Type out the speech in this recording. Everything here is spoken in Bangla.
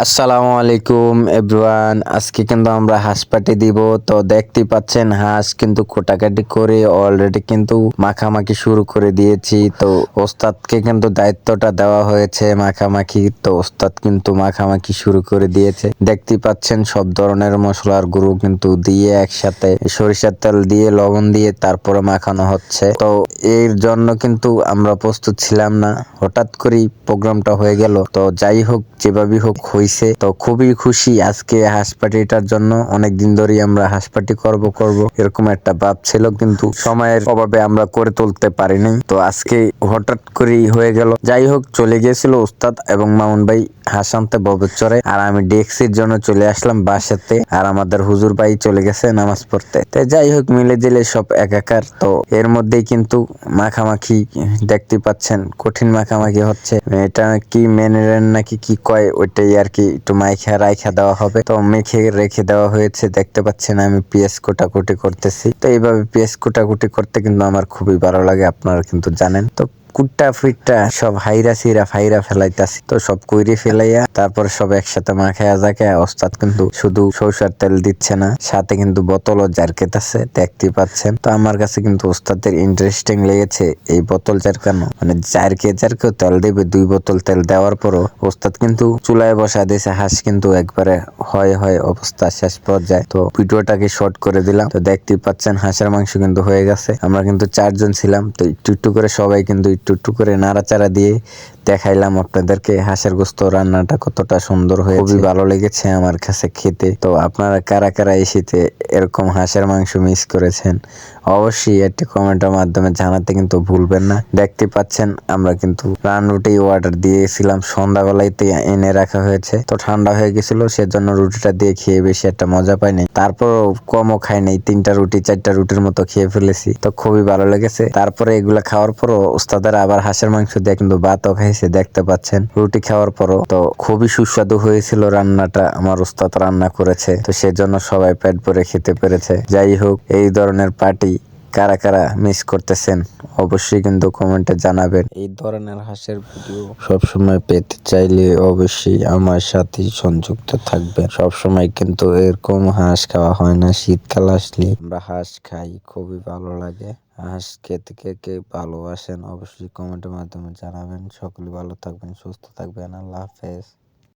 আসসালামু আলাইকুম এভরিওয়ান। আজকে কিন্তু আমরা হাঁস পাটি দিব। তো দেখতে পাচ্ছেন হাঁস কিন্তু কোটাকাটি করে অলরেডি কিন্তু মাখামাখি শুরু করে দিয়েছি। তো ওস্তাদকে কিন্তু দায়িত্বটা দেওয়া হয়েছে মাখামাখি। তো ওস্তাদ কিন্তু মাখামাখি শুরু করে দিয়েছে। দেখতে পাচ্ছেন সব ধরনের মশলার গুঁড়ো কিন্তু দিয়ে একসাথে সরিষার তেল দিয়ে লবণ দিয়ে তারপরে মাখানো হচ্ছে। তো এর জন্য কিন্তু আমরা প্রস্তুত ছিলাম না, হঠাৎ করেই প্রোগ্রামটা হয়ে গেল। তো যাই হোক, যেভাবে হোক হইছে। তো খুবই খুশি আজকে হাঁস পাটিটার জন্য। অনেকদিন ধরেই আমরা হাঁস পাটি করব এরকম একটা ভাব ছিল, কিন্তু সময়ের অভাবে আমরা করে তুলতে পারিনি। তো আজকে হঠাৎ করেই হয়ে গেল। যাই হোক, চলে গিয়েছিল উস্তাদ এবং মামুন ভাই হাঁস আনতে ববেচরে, আর আমি ডেক্সির জন্য চলে আসলাম বাসাতে। আর আমাদের হুজুর ভাই চলে গেছে নামাজ পড়তে। তো যাই হোক, মিলে দিলে সব একাকার। তো এর মধ্যেই কিন্তু মাখামাখি দেখতে পাচ্ছেন, কঠিন মাখামাখি হচ্ছে। এটা কি মেনেরেন নাকি কি কয়, ওইটাই আর কি একটু মাইখা রাইখা দেওয়া হবে। তো মেখে রেখে দেওয়া হয়েছে। দেখতে পাচ্ছেন আমি পেঁয়াজ কোটাকুটি করতেছি। তো এইভাবে পেঁয়াজ কোটাকুটি করতে কিন্তু আমার খুবই ভালো লাগে, আপনারা কিন্তু জানেন। তো কুট্টা ফিটটা সব হাইরা সিরা ফাইরা ফেলাইতাছি। তো সব কইরে ফেলাইয়া তারপর সব একসাথে মাখায়া যাকে ওস্তাদ কিন্তু শুধু সরষের তেল দিচ্ছে না, সাথে কিন্তু বোতলও জারকেতাছে, দেখতে পাচ্ছেন। তো আমার কাছে কিন্তু ওস্তাদের ইন্টারেস্টিং লেগেছে এই বোতল জারকানো, মানে জারকে তেল দেবে। 2 বোতল তেল দেওয়ার পরও ওস্তাদ কিন্তু চুলায় বসা দিয়েছে। হাঁস কিন্তু একবারে হয় অবস্থা শেষ পর্যায়ে। তো ভিডিওটাকে শর্ট করে দিলাম। তো দেখতেই পাচ্ছেন হাঁসের মাংস কিন্তু হয়ে গেছে। আমরা কিন্তু 4 জন ছিলাম। তো একটু করে সবাই কিন্তু একটু করে নাড়াচাড়া দিয়ে দেখাইলাম আপনাদেরকে হাঁসের গোস্ত রান্নাটা কতটা সুন্দর হয়েছে। খুবই ভালো লেগেছে আমার কাছে খেতে। তো আপনারা কারা কারা এই শীতে এরকম হাঁসের মাংস মিস করেছেন, অবশ্যই একটি কমেন্টের মাধ্যমে জানাতে কিন্তু ভুলবেন না। দেখতে পাচ্ছেন আমরা কিন্তু রুটি অর্ডার দিয়েছিলাম, সন্ধ্যাবেলাইতে এনে রাখা হয়েছে। তো ঠান্ডা হয়ে গেছিল, সেজন্য রুটিটা দিয়ে খেয়ে বেশি একটা মজা পাইনি। তারপরও কমও খাই নাই, 3টা রুটি 4টা রুটির মতো খেয়ে ফেলেছি। তো খুবই ভালো লেগেছে। তারপরে এগুলা খাওয়ার পরও ওস্তাদের আবার হাঁসের মাংস দিয়ে কিন্তু ভাতও খাইছে, দেখতে পাচ্ছেন রুটি খাওয়ার পরও। তো খুবই সুস্বাদু হয়েছিল রান্নাটা, আমার ওস্তাদ রান্না করেছে। তো সেজন্য সবাই পেট ভরে খেতে পেরেছে। যাই হোক, এই ধরনের পার্টি কারা কারা মিস করতেছেন অবশ্যই কিন্তু কমেন্টে জানাবেন। এই ধরনের হাঁসের ভিডিও সবসময় পেতে চাইলে অবশ্যই আমার সাথে সংযুক্ত থাকবেন। সবসময় কিন্তু এরকম হাঁস খাওয়া হয় না। শীতকাল আসলে আমরা হাঁস খাই, খুবই ভালো লাগে। হাঁস খেতে কে কে ভালোবাসেন অবশ্যই কমেন্টের মাধ্যমে জানাবেন। সকলে ভালো থাকবেন, সুস্থ থাকবেন। আল্লাহ হাফেজ।